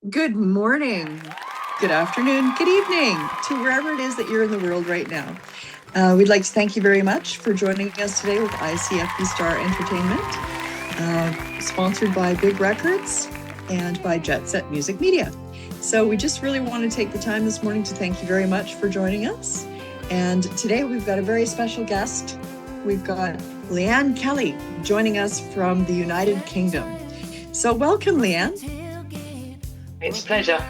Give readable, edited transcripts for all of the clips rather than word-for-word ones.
Good morning, good afternoon, good evening to wherever it is that you're in the world right now. We'd like to thank you very much for joining us today with ICFB Star Entertainment, sponsored by Big Records and by Jet Set Music Media. So we just really want to take the time this morning to thank you very much for joining us. And today we've got a very special guest. We've got Leanne Kelly joining us from the United Kingdom. So welcome, Leanne. It's a pleasure.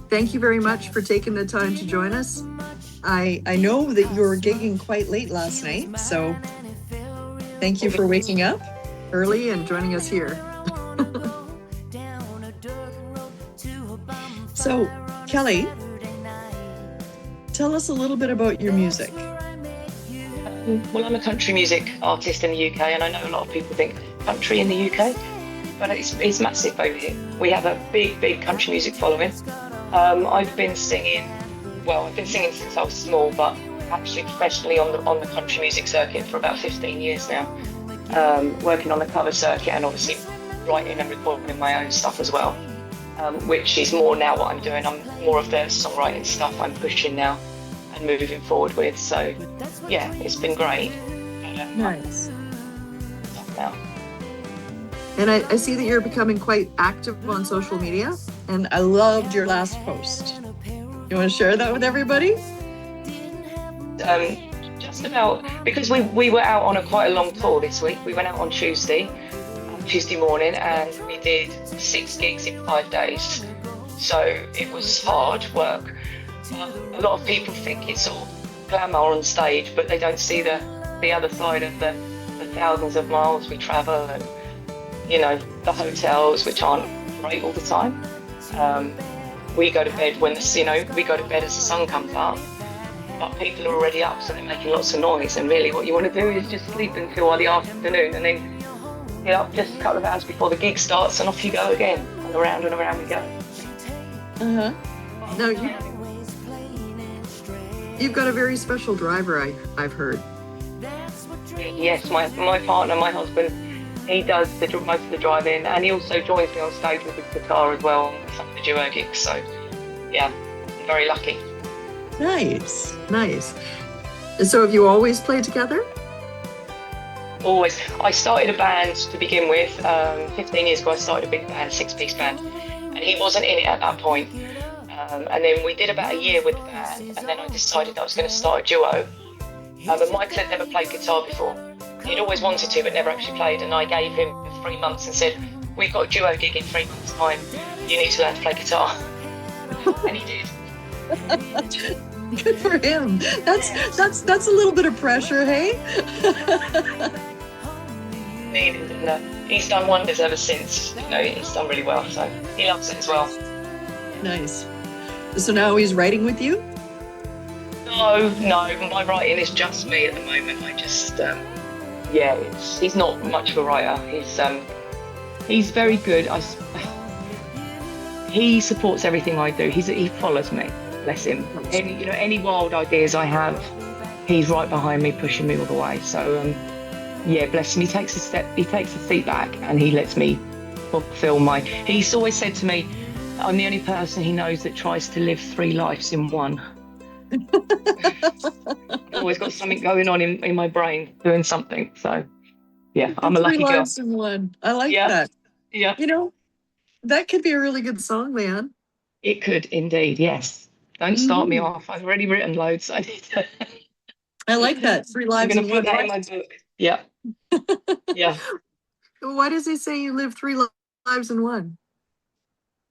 Thank you very much for taking the time to join us. I know that you were gigging quite late last night, so thank you for waking up early and joining us here. So, Kelly, tell us a little bit about your music. Well, I'm a country music artist in the UK, and I know a lot of people think country in the UK, but it's massive over here. We have a big country music following. I've been singing since I was small, but actually professionally on the country music circuit for about 15 years now. Working on the cover circuit and obviously writing and recording my own stuff as well, which is more now what I'm doing. I'm more of the songwriting stuff I'm pushing now and moving forward with. So yeah, it's been great. Nice. Now. And I see that you're becoming quite active on social media, and I loved your last post. You want to share that with everybody? Just about, because we were out on quite a long tour this week. We went out on Tuesday morning, and we did 6 gigs in 5 days. So it was hard work. A lot of people think it's all glamour on stage, but they don't see the other side of the thousands of miles we travel, and the hotels, which aren't great all the time. We go to bed we go to bed as the sun comes up, but people are already up, so they're making lots of noise. And really, what you want to do is just sleep until the afternoon, and then get up just a couple of hours before the gig starts, and off you go again, and around we go. Now you've got a very special driver, I've heard. Yes, my partner, my husband, he does most of the driving, and he also joins me on stage with his guitar as well on some of the duo gigs. So yeah, I'm very lucky. Nice. So have you always played together? Always. I started a band to begin with. 15 years ago I started a big band, 6-piece band, and he wasn't in it at that point. And then we did about a year with the band, and then I decided I was going to start a duo. But Michael had never played guitar before. He'd always wanted to, but never actually played, and I gave him 3 months and said, we've got a duo gig in 3 months' time, you need to learn to play guitar. And he did. Good for him. That's a little bit of pressure, hey? Needed, and he's done wonders ever since. He's done really well, so he loves it as well. Nice. So now he's writing with you? No, my writing is just me at the moment. I just, he's not much of a writer. He's very good. He supports everything I do. He follows me, bless him. Any wild ideas I have, he's right behind me, pushing me all the way. So, bless him. He takes a seat back, and he lets me fulfill he's always said to me, I'm the only person he knows that tries to live 3 lives in one. I've always got something going on in my brain, doing something. So, yeah, I'm a lucky girl. 3 lives in one. I like that. Yeah. That could be a really good song, Leanne. It could indeed, yes. Don't start me off. I've already written loads. I like that. 3 lives in one. I'm going to put that in my book. Yeah. Yeah. Why does he say you live 3 lives in one?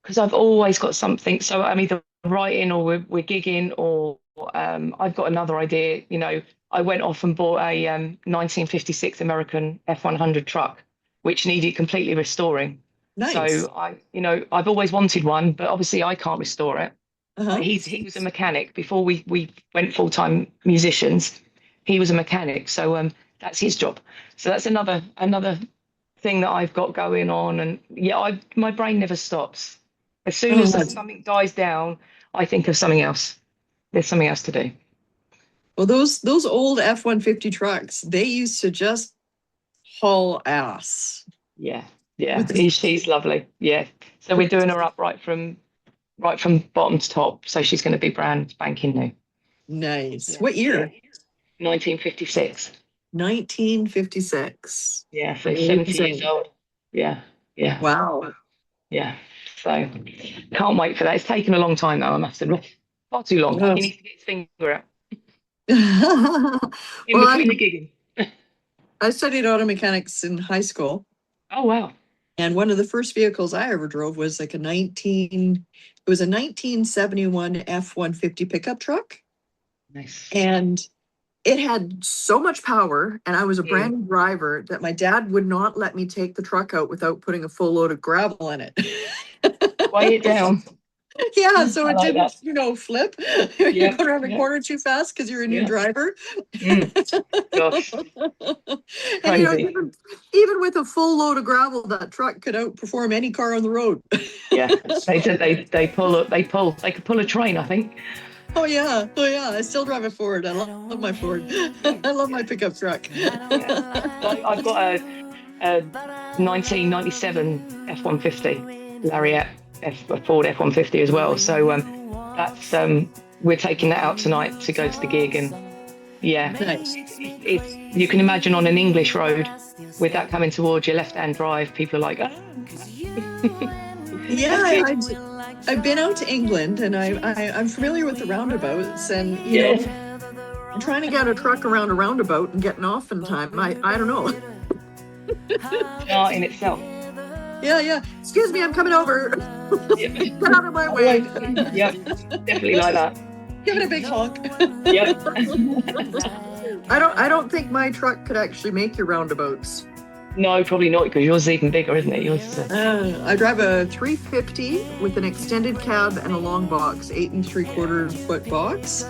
Because I've always got something. So I'm either writing, or we're gigging, or I've got another idea. I went off and bought a 1956 American F100 truck, which needed completely restoring. Nice. So I've always wanted one, but obviously I can't restore it. He was a mechanic before we went full-time musicians. He was a mechanic, so that's his job. So that's another thing that I've got going on, and my brain never stops. As soon as something dies down, I think of something else. There's something else to do. Well, those old F-150 trucks, they used to just haul ass. Yeah. Yeah, With the, she's lovely. Yeah. So we're doing her up right from bottom to top. So she's going to be brand spanking new. nice. Yeah. What Yeah. year? 1956. 1956. Yeah. So 70 years Amazing. old. Yeah. Yeah. Wow. Yeah. So can't wait for that. It's taken a long time though, I must admit. Far too long. He Yes. needs to get his finger out in Well, between the gigging. I studied auto mechanics in high school, Oh wow. and one of the first vehicles I ever drove was like it was a 1971 F-150 pickup truck, Nice. and it had so much power, and I was a Mm. brand new driver that my dad would not let me take the truck out without putting a full load of gravel in it. Weigh it down. Yeah, so I it like didn't, that. flip. You Yep. go around the Yep. corner too fast because you're a new Yep. driver. Mm. Gosh. And Crazy. even with a full load of gravel, that truck could outperform any car on the road. Yeah. They could pull a train, I think. Oh yeah. I still drive a Ford. I love my Ford. Yeah. I love my Yeah. pickup truck. Yeah. I've got a 1997 F-150 Lariat a Ford F-150 as well. So that's we're taking that out tonight to go to the gig, and yeah, Nice. you can imagine on an English road with that coming towards your left-hand drive, people are like, oh. Yeah, That's good. I've been out to England, and I'm familiar with the roundabouts, and Yeah. trying to get a truck around a roundabout and getting off in time. I don't know. Art in itself. Yeah. Excuse me, I'm coming over. Yep. Get out of my way. Yep. Definitely like that. Give it a big honk. Yep. I don't think my truck could actually make your roundabouts. No, probably not, because yours is even bigger, isn't it? Yours is I drive a 350 with an extended cab and a long box, 8 3/4 foot box.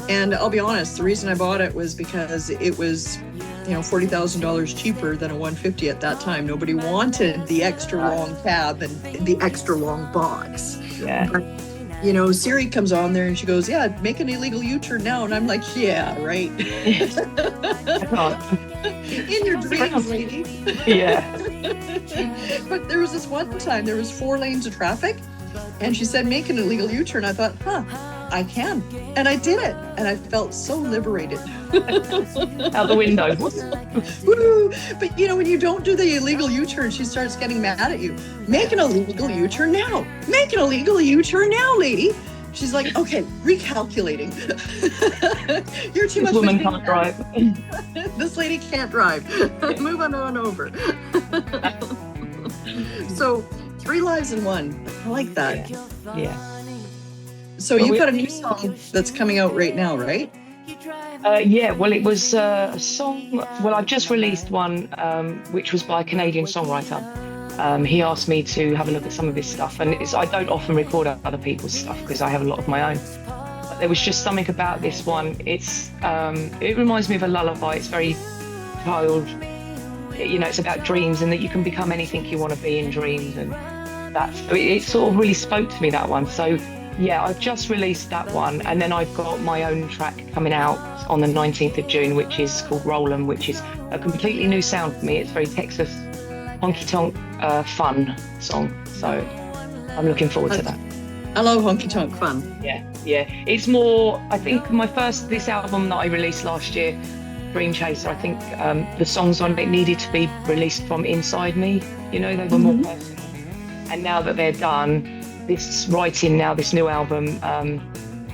And I'll be honest, the reason I bought it was because it was, $40,000 cheaper than a 150 at that time. Nobody wanted the extra long cab and the extra long box. yeah. But, Siri comes on there and she goes, "Yeah, make an illegal U-turn now." And I'm like, "Yeah, right." I can't. In your dreams, lady. Yeah. But there was this one time, there was 4 lanes of traffic, and she said, "Make an illegal U-turn." I thought, I can. And I did it. And I felt so liberated. Out the window. Woo! But when you don't do the illegal U-turn, she starts getting mad at you. "Make an illegal U-turn now. Make an illegal U-turn now, lady." She's like, "Okay, recalculating." You're too This much. woman can't drive. This lady can't drive. Move on over. So 3 lives in one. I like that. Yeah. So you've got a new song that's coming out right now, right? Yeah, well, it was a song. Well, I've just released one, which was by a Canadian songwriter. He asked me to have a look at some of his stuff, and I don't often record other people's stuff because I have a lot of my own. But there was just something about this one. It reminds me of a lullaby. It's very child. It's about dreams and that you can become anything you want to be in dreams, and it sort of really spoke to me, that one. So yeah, I've just released that one, and then I've got my own track coming out on the 19th of June, which is called Roll 'Em, which is a completely new sound for me. It's very Texas honky-tonk fun song, so I'm looking forward to that. I love honky-tonk fun. Yeah. It's more, I think this album that I released last year, Dream Chaser, I think the songs on it needed to be released from inside me, they were more personal. And now that they're done, this new album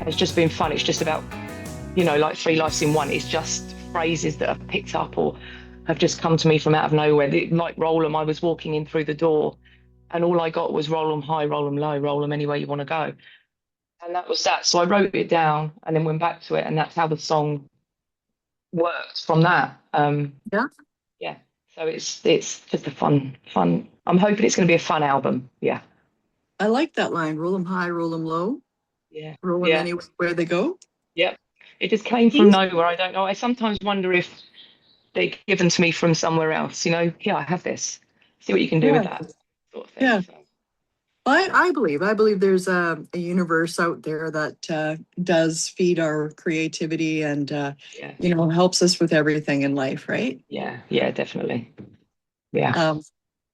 has just been fun. It's just about, like 3 lives in one. It's just phrases that I've picked up or have just come to me from out of nowhere. Like Roll 'Em, I was walking in through the door and all I got was roll 'em high, roll 'em low, roll 'em anywhere you want to go. And that was that. So I wrote it down and then went back to it, and that's how the song worked from that. Yeah. Yeah. So it's just a fun. I'm hoping it's going to be a fun album. Yeah. I like that line. "Roll 'em high, roll 'em low. Yeah. Roll 'em anywhere they go." Yep. It just came from nowhere. I don't know. I sometimes wonder if they're given to me from somewhere else. Yeah, I have this. See what you can do with that sort of thing. Yeah. So. I believe there's a universe out there that does feed our creativity and helps us with everything in life, right? Yeah, definitely. Yeah.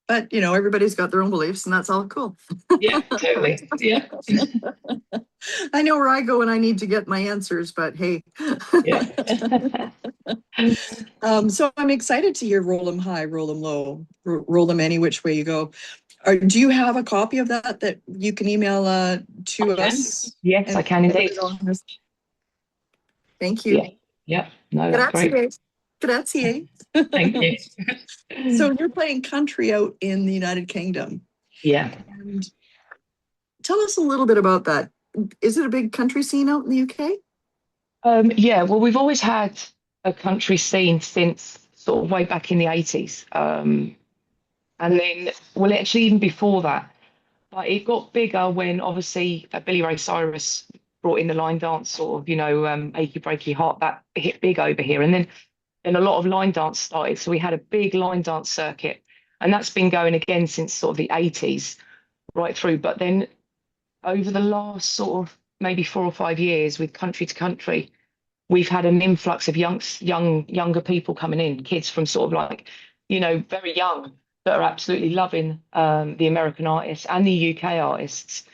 But, everybody's got their own beliefs, and that's all cool. Yeah, totally. Yeah. I know where I go when I need to get my answers, but hey. Yeah. So I'm excited to hear Roll 'em High, Roll 'em Low, Roll 'em Any Which Way You Go. Do you have a copy of that you can email to us? Yes, I can indeed. Thank you. Yeah. Yeah. No, that's great. Grazie. Thank you. So you're playing country out in the United Kingdom. Yeah. And tell us a little bit about that. Is it a big country scene out in the UK? Yeah, well, we've always had a country scene since sort of way back in the 80s. And then, well, actually, even before that, but it got bigger when obviously Billy Ray Cyrus brought in the line dance, sort of, Achy Breaky Heart, that hit big over here. And then a lot of line dance started. So we had a big line dance circuit, and that's been going again since sort of the 80s right through. But then over the last sort of maybe 4 or 5 years with country to country, we've had an influx of younger people coming in, kids from sort of like, very young, that are absolutely loving the American artists and the UK artists.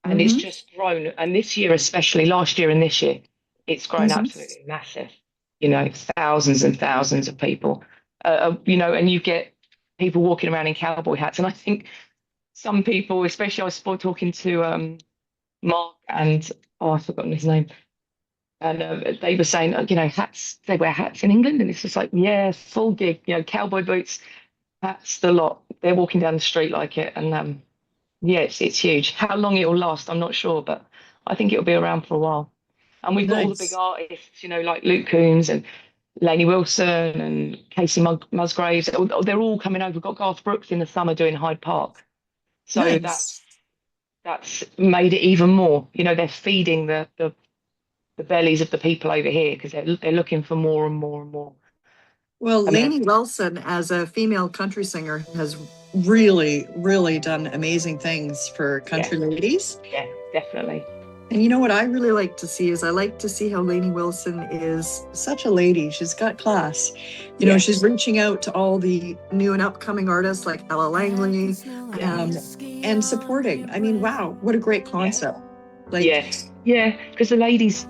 And it's just grown. And this year, especially last year and this year, it's grown absolutely massive. Thousands and thousands of people, and you get people walking around in cowboy hats. And I think some people, especially I was talking to Mark and, I've forgotten his name. And they were saying, hats, they wear hats in England. And it's just like, yeah, full gig, cowboy boots, hats, the lot. They're walking down the street like it. And yeah, it's huge. How long it will last, I'm not sure, but I think it'll be around for a while. And we've got all the big artists, like Luke Combs and Lainey Wilson and Casey Musgraves. They're all coming over. We've got Garth Brooks in the summer doing Hyde Park. So that's made it even more. They're feeding the bellies of the people over here because they're looking for more and more and more. Well, Lainey Wilson, as a female country singer, has really, really done amazing things for country ladies. Yeah, definitely. And you know what I really like to see is I like to see how Lainey Wilson is such a lady. She's got class. She's reaching out to all the new and upcoming artists like Ella Langley and supporting. I mean, wow, what a great concept. Yeah, because the ladies,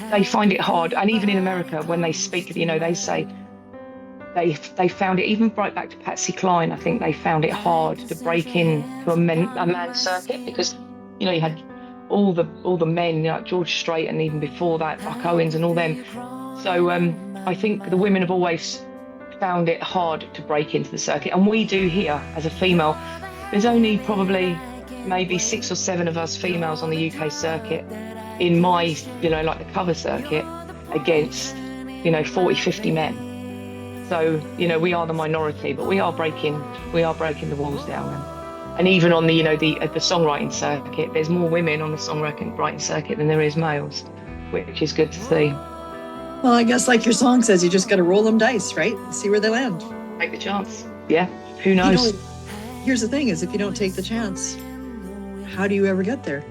they find it hard. And even in America, when they speak, they say they found it, even right back to Patsy Cline, I think they found it hard to break into a men's circuit because, you had all the men, like George Strait, and even before that, Buck Owens and all them. So I think the women have always found it hard to break into the circuit. And we do here as a female. There's only probably maybe 6 or 7 of us females on the UK circuit in my, like the cover circuit against, 40, 50 men. So, we are the minority, but we are breaking the walls down. And even on the, the songwriting circuit, there's more women on the songwriting circuit than there is males, which is good to see. Well, I guess like your song says, you just got to roll them dice, right? See where they land. Take the chance. Yeah. Who knows? Here's the thing is, if you don't take the chance, how do you ever get there?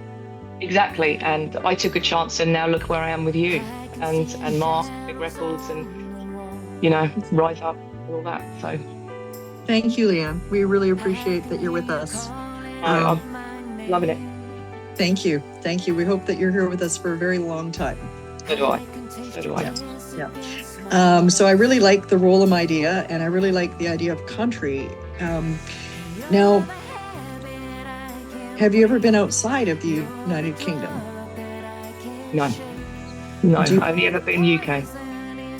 Exactly. And I took a chance, and now look where I am with you and Mark, Big Records, and, Rise Up and all that. So thank you, Leanne. We really appreciate that you're with us. I'm loving it. Thank you. Thank you. We hope that you're here with us for a very long time. So do I. Yeah. So I really like the Roll 'em idea, and I really like the idea of country. Now, have you ever been outside of the United Kingdom? No. I've only ever been UK.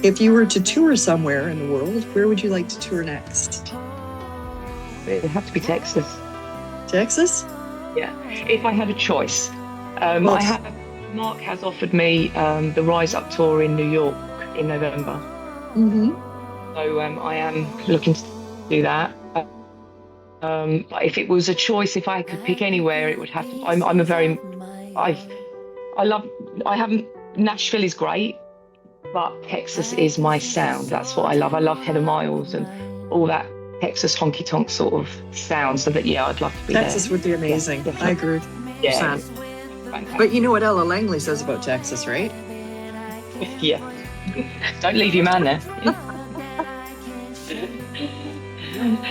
If you were to tour somewhere in the world, where would you like to tour next? It would have to be Texas. Texas? Yeah. If I had a choice. Mark has offered me the Rise Up tour in New York in November. So I am looking to do that. But if it was a choice, if I could pick anywhere, it would have to. Nashville is great, but Texas is my sound. That's what I love. I love Heather Miles and all that Texas honky tonk sort of sound. So that I'd love to be Texas there. Would be amazing. Yeah, I agree. Yeah. But you know what Ella Langley says about Texas, right? Yeah. Don't leave your man there.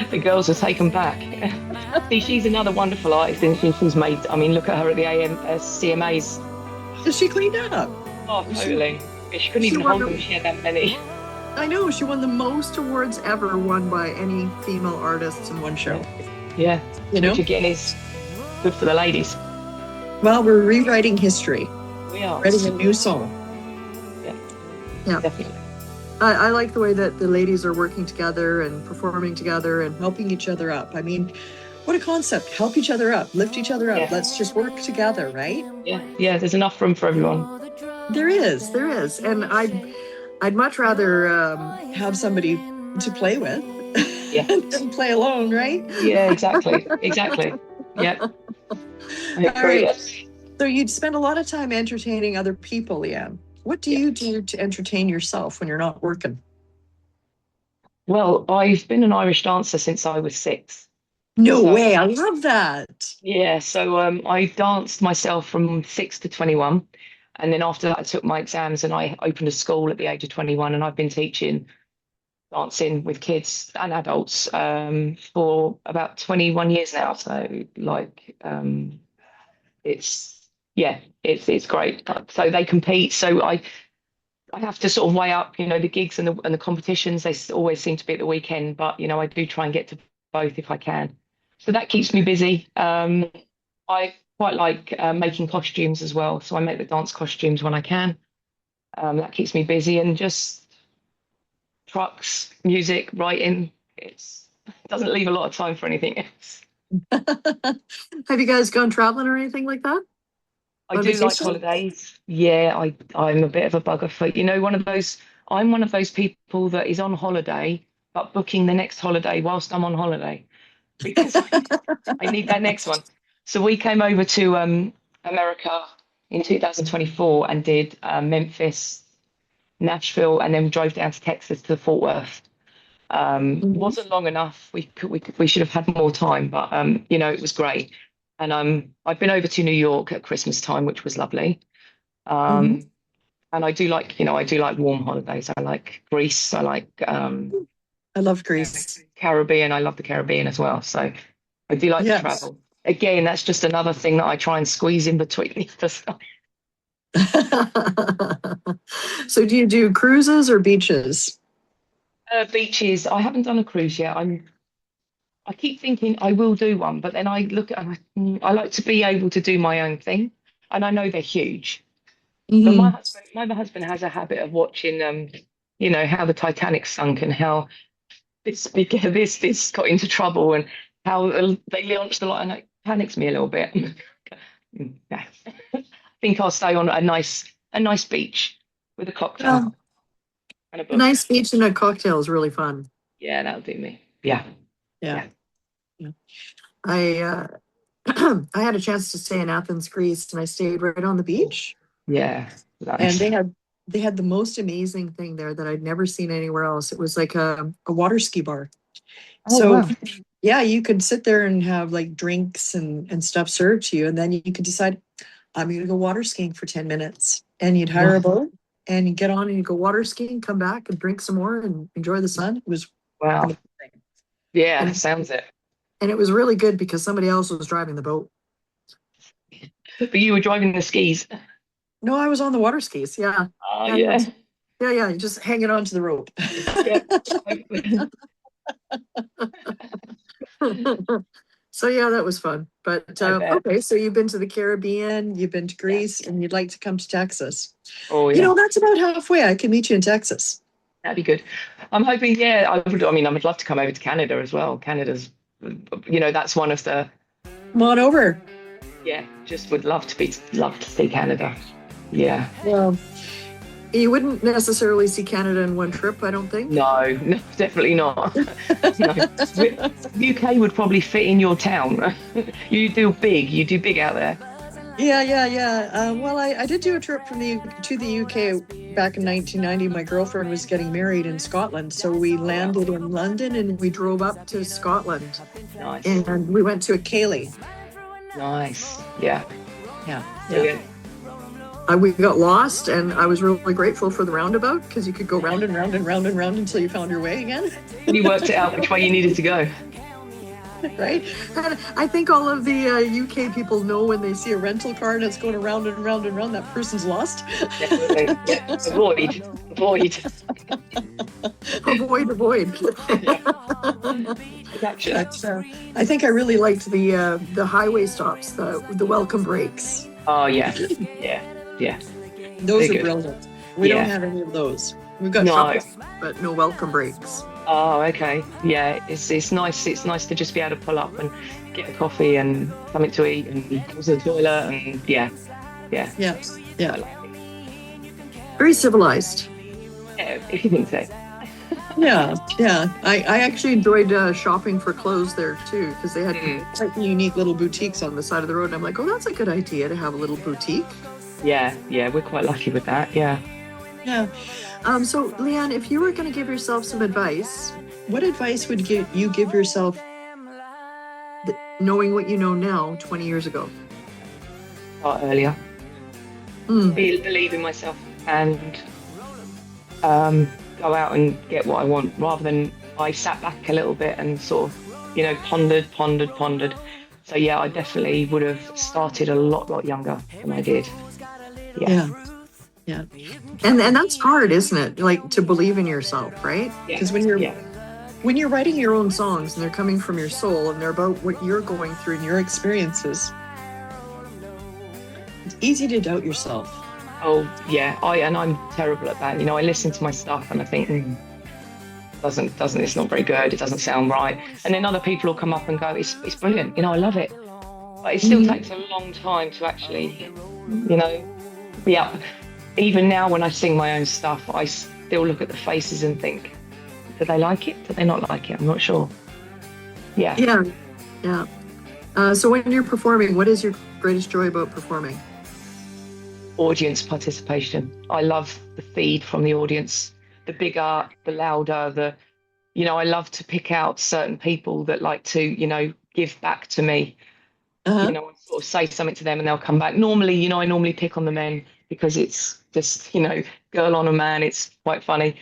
The girls are taken back. See, she's another wonderful artist, and she's made. I mean, look at her at the CMAs. Is she cleaned up? Oh, totally. She couldn't even hold them. She had that many. I know, she won the most awards ever won by any female artists in one show. Yeah, you know, which again is good for the ladies. Well, we're rewriting history. We are writing a new song. Yeah, definitely. I like the way that the ladies are working together and performing together and helping each other up. I mean, what a concept. Help each other up, lift each other up. Yeah. Let's just work together, right? Yeah, there's enough room for everyone. There is. And I'd much rather have somebody to play with than play alone, right? Yeah, exactly. Yeah. I agree. Right. So you'd spend a lot of time entertaining other people, Leanne. What do you do to entertain yourself when you're not working? Well, I've been an Irish dancer since I was 6. No way. I love that. Yeah. So I danced myself from 6 to 21. And then after that, I took my exams and I opened a school at the age of 21. And I've been teaching dancing with kids and adults for about 21 years now. So it's great. So they compete. So I have to sort of weigh up, the gigs and the competitions. They always seem to be at the weekend, but I do try and get to both if I can. So that keeps me busy. I quite like making costumes as well. So I make the dance costumes when I can. That keeps me busy, and just trucks, music, writing. It doesn't leave a lot of time for anything else. Have you guys gone traveling or anything like that? I do like holidays. Yeah, I'm a bit of a bugger for, I'm one of those people that is on holiday, but booking the next holiday whilst I'm on holiday, because I need that next one. So we came over to America in 2024 and did Memphis, Nashville, and then drove down to Texas to Fort Worth. Wasn't long enough. We should have had more time, but it was great. And I've been over to New York at Christmas time, which was lovely. And I do like warm holidays. I like Greece. I love Greece. Caribbean. I love the Caribbean as well. So I do like to travel. Again, that's just another thing that I try and squeeze in between the stuff. So do you do cruises or beaches? Beaches. I haven't done a cruise yet. I keep thinking I will do one, but then I look at I like to be able to do my own thing, and I know they're huge. But my husband has a habit of watching how the Titanic sunk and how this got into trouble and how they launched the lot, and it panics me a little bit. I think I'll stay on a nice beach with a cocktail. And a book. A nice beach and a cocktail is really fun. Yeah, that'll do me. Yeah. I had a chance to stay in Athens, Greece, and I stayed right on the beach. Yeah. Nice. And they had the most amazing thing there that I'd never seen anywhere else. It was like a water ski bar. Wow. Yeah, you could sit there and have like drinks and stuff served to you, and then you could decide, I'm going to go water skiing for 10 minutes, and you'd hire a boat and you get on and you go water skiing, come back and drink some more and enjoy the sun. It was amazing. Yeah, sounds it. And it was really good because somebody else was driving the boat. But you were driving the skis. No, I was on the water skis. Yeah. Yeah. You're just hanging on to the rope. So yeah, that was fun. But okay, so you've been to the Caribbean, you've been to Greece, and you'd like to come to Texas. Oh yeah. That's about halfway. I can meet you in Texas. That'd be good. I'm hoping. I would love to come over to Canada as well. Canada's, that's one of the. Come on over. Yeah, just would love to see Canada. Yeah. Well, you wouldn't necessarily see Canada in one trip, I don't think. No, definitely not. No. UK would probably fit in your town. You do big out there. Yeah. Well, I did do a trip to the UK back in 1990. My girlfriend was getting married in Scotland, so we landed in London and we drove up to Scotland. Nice. And we went to a Cayley. Nice. Yeah. we got lost, and I was really grateful for the roundabout because you could go round and round and round and round until you found your way again. You worked it out which way you needed to go. Right? And I think all of the UK people know when they see a rental car and it's going around and round and round, that person's lost. Definitely. Yeah. Avoid. Avoid. Gotcha. But, I think I really liked the highway stops, the welcome breaks. Oh yeah. Those They're are good. brilliant. We don't have any of those. We've got No. shopping, but no welcome breaks. Oh, okay. Yeah, it's nice. It's nice to just be able to pull up and get a coffee and something to eat and go to the toilet and yeah. Very civilized. Yeah, if you think so. Yeah. I actually enjoyed shopping for clothes there too, because they had quite unique little boutiques on the side of the road. And I'm like, oh, that's a good idea to have a little boutique. Yeah, we're quite lucky with that. Yeah. So, Leanne, if you were going to give yourself some advice, what advice would you give yourself, knowing what you know now, 20 years ago? Start earlier. Believe in myself and go out and get what I want, rather than I sat back a little bit and sort of, pondered. So yeah, I definitely would have started a lot younger than I did. Yeah. And that's hard, isn't it? Like, to believe in yourself, right? Because when you're writing your own songs and they're coming from your soul and they're about what you're going through and your experiences, it's easy to doubt yourself. Oh yeah, I'm terrible at that. I listen to my stuff and I think, it's not very good. It doesn't sound right. And then other people will come up and go, it's brilliant. I love it. But it still takes a long time to actually, be up. Even now when I sing my own stuff, I still look at the faces and think, do they like it? Do they not like it? I'm not sure. Yeah. So when you're performing, what is your greatest joy about performing? Audience participation. I love the feed from the audience. The bigger, the louder, I love to pick out certain people that like to, give back to me. I sort of say something to them and they'll come back. Normally, I normally pick on the men because it's just, girl on a man. It's quite funny,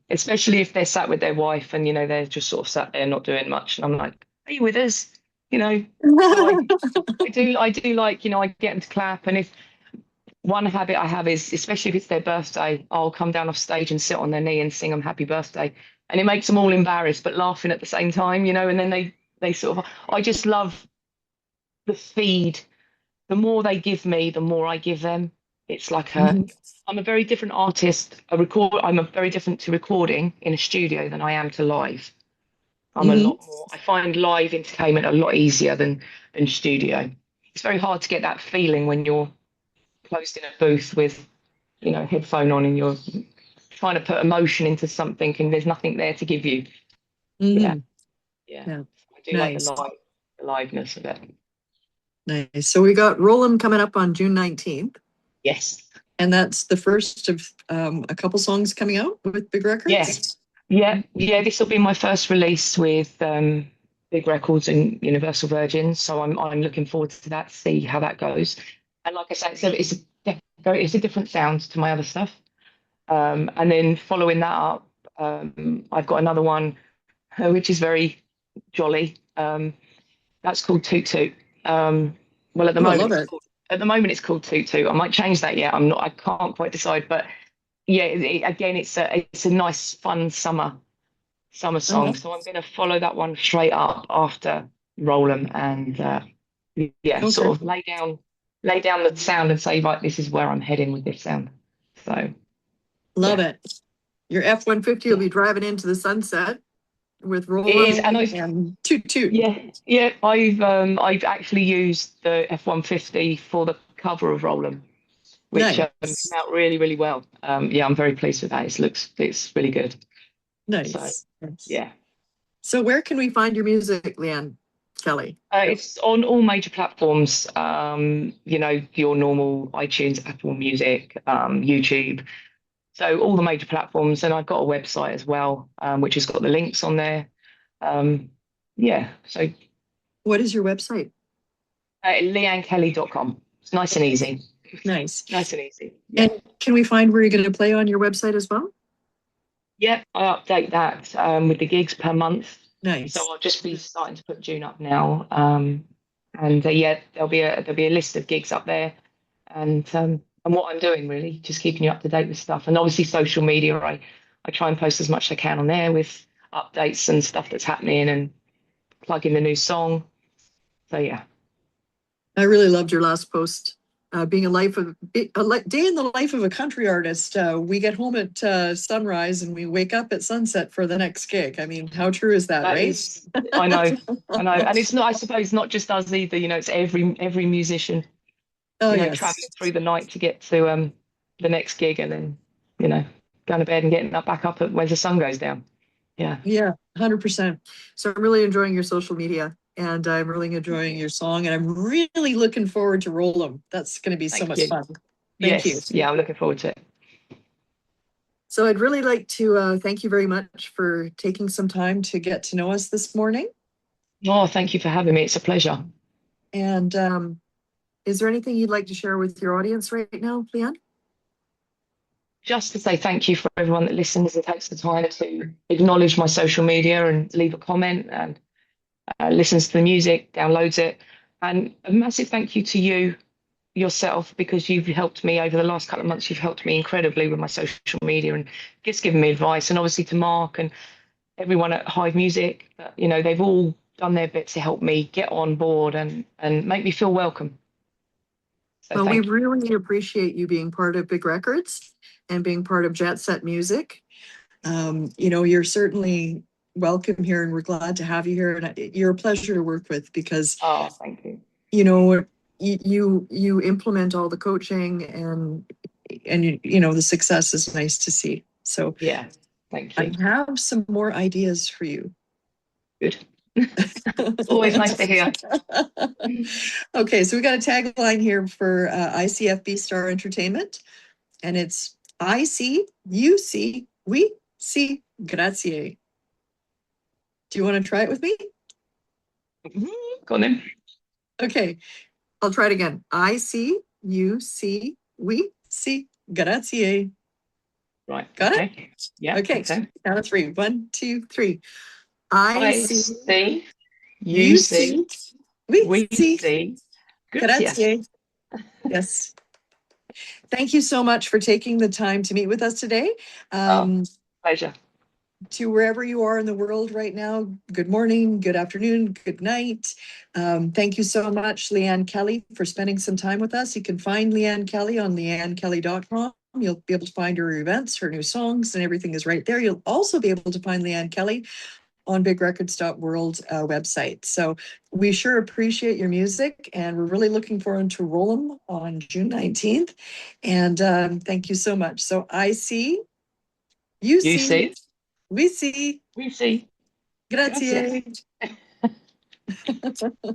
especially if they're sat with their wife and, they're just sort of sat there not doing much. And I'm like, are you with us? I do like, I get them to clap. And if one habit I have is, especially if it's their birthday, I'll come down off stage and sit on their knee and sing them happy birthday. And it makes them all embarrassed, but laughing at the same time, and then they sort of, I just love the feed. The more they give me, the more I give them. It's like I'm a very different artist. I'm a very different to recording in a studio than I am to live. I'm a lot more. I find live entertainment a lot easier than studio. It's very hard to get that feeling when you're closed in a booth with, headphone on and you're trying to put emotion into something and there's nothing there to give you. Yeah. I do like the liveness of it. Nice. So we got Roll 'em coming up on June 19th. Yes. And that's the first of a couple songs coming out with Big Records? Yes. Yeah. This will be my first release with Big Records and Universal Virgin. So I'm looking forward to that, to see how that goes. And like I said, it's a different sound to my other stuff. And then following that up, I've got another one, which is very jolly. That's called Toot Toot. Well, at the moment it's called Toot Toot. I might change that yet. I can't quite decide. But yeah, again, it's a nice, fun summer song. So I'm going to follow that one straight up after Roll 'em and sort of lay down the sound and say, right, this is where I'm heading with this sound. So love it. Your F-150 will be driving into the sunset with Roll 'em and Toot Toot. Yeah. I've actually used the F-150 for the cover of Roll 'em, which came out really, really well. I'm very pleased with that. It's really good. Nice. So, yeah. So where can we find your music, Leanne Kelly? It's on all major platforms. Your normal iTunes, Apple Music, YouTube. So all the major platforms, and I've got a website as well, which has got the links on there. So what is your website? leannekelly.com. It's nice and easy. Nice. Nice and easy. Yeah. And can we find where you're going to play on your website as well? Yep, I update that with the gigs per month. So Nice. I'll just be starting to put June up now. And yeah, there'll be a list of gigs up there, and what I'm doing really, just keeping you up to date with stuff. And obviously social media, I try and post as much as I can on there with updates and stuff that's happening and plug in the new song. So yeah. I really loved your last post. Being day in the life of a country artist. We get home at sunrise and we wake up at sunset for the next gig. I mean, how true is that, That right? is, I know, and it's not. I suppose not just us either. You know, it's every musician. Oh, You know, traveling yes. through the night to get to the next gig, and then going to bed and getting up back up when the sun goes down. Yeah, Yeah, 100%. So I'm really enjoying your social media and I'm really enjoying your song and I'm really looking forward to Roll 'em. That's going to be so thank much you. fun. Thank you. Yes, yeah, I'm looking forward to it. So I'd really like to thank you very much for taking some time to get to know us this morning. Oh, thank you for having me. It's a pleasure. And is there anything you'd like to share with your audience right now, Leanne? Just to say thank you for everyone that listens and takes the time to acknowledge my social media and leave a comment and listens to the music, downloads it, and a massive thank you to you yourself, because you've helped me over the last couple of months. You've helped me incredibly with my social media and just given me advice, and obviously to Mark and everyone at Hive Music. They've all done their bit to help me get on board and make me feel welcome. So Well, we thank you. really appreciate you being part of Big Records and being part of Jet Set Music. You're certainly welcome here and we're glad to have you here. And you're a pleasure to work with because, Oh, thank you. you implement all the coaching and the success is nice to see. So Yeah, thank I you. have some more ideas for you. Good. Always nice to hear. Okay, so we got a tagline here for ICFB Star Entertainment, and it's I see, you see, we see, grazie. Do you want to try it with me? Go on then. Okay, I'll try it again. I see, you see, we see, grazie. Right. Got it? Okay. Yeah. Okay, Makes sense. count of three. 1, 2, 3. I I see, see. You you see. see, we We see, see. Gracias. grazie. Yes. Thank you so much for taking the time to meet with us today. Pleasure. To wherever you are in the world right now, good morning, good afternoon, good night. Thank you so much, Leanne Kelly, for spending some time with us. You can find Leanne Kelly on leannekelly.com. You'll be able to find her events, her new songs, and everything is right there. You'll also be able to find Leanne Kelly on bigrecords.world website. So we sure appreciate your music and we're really looking forward to Roll 'em on June 19th. And thank you so much. So I see, you You see, see. we see, We see. grazie. Gracias.